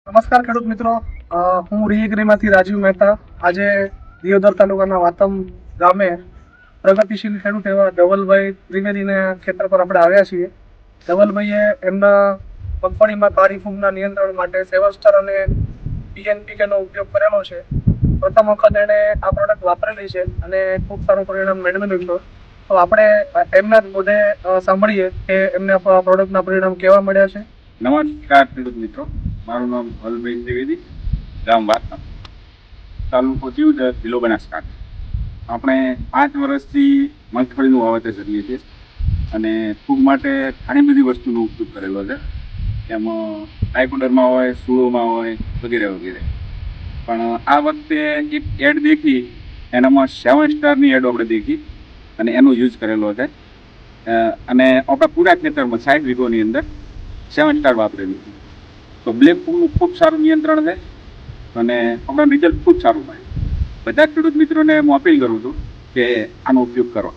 નમસ્કાર ખેડૂત મિત્રો, હું રીગરીમાંથી રાજીવ મહેતા. આજે દિયોદર તાલુકાના વાતમ ગામે પ્રગતિશીલ ખેડૂત એવા ધવલભાઈ ત્રિવેદીના ખેતર પર આપણે આવ્યા છીએ. ધવલભાઈએ એમના મગફળીમાં કાળી ફૂગના નિયંત્રણ માટે સેવસ્ટર અને PNPK નો ઉપયોગ કરેલો છે. પ્રથમ વખત એણે આ પ્રોડક્ટ વાપરેલી છે અને ખૂબ સારું પરિણામ મેળવેલું છે. તો આપણે એમના જ મુદ્દે સાંભળીએ કે એમને આ પ્રોડક્ટના પરિણામ કેવા મળ્યા છે. નમસ્કાર ખેડૂત મિત્રો, મારું નામ ધવલભાઈ ત્રિવેદી, ગામ વાતમ, તાલુકો દિયોદર, જિલ્લો બનાસકાંઠા. આપણે 5 વર્ષથી મગફળીનું વાવેતર કરીએ છીએ અને ફૂગ માટે ઘણી બધી વસ્તુનો ઉપયોગ કરેલો છે. એમાં ટાઇકોડરમાં હોય, સુળોમાં હોય, વગેરે વગેરે. પણ આ વખતે એક એડ દેખી, એનામાં 7 સ્ટારની એડ આપણે દેખી અને એનો યુઝ કરેલો છે. અને આપણા પૂરા ખેતરમાં 60 વીઘોની અંદર 7 સ્ટાર વાપરેલું છે. તો બ્લેક ફૂગનું ખૂબ સારું નિયંત્રણ છે અને આપણને રિઝલ્ટ ખૂબ સારું મળે. બધા ખેડૂત મિત્રોને હું અપીલ કરું છું કે આનો ઉપયોગ કરો.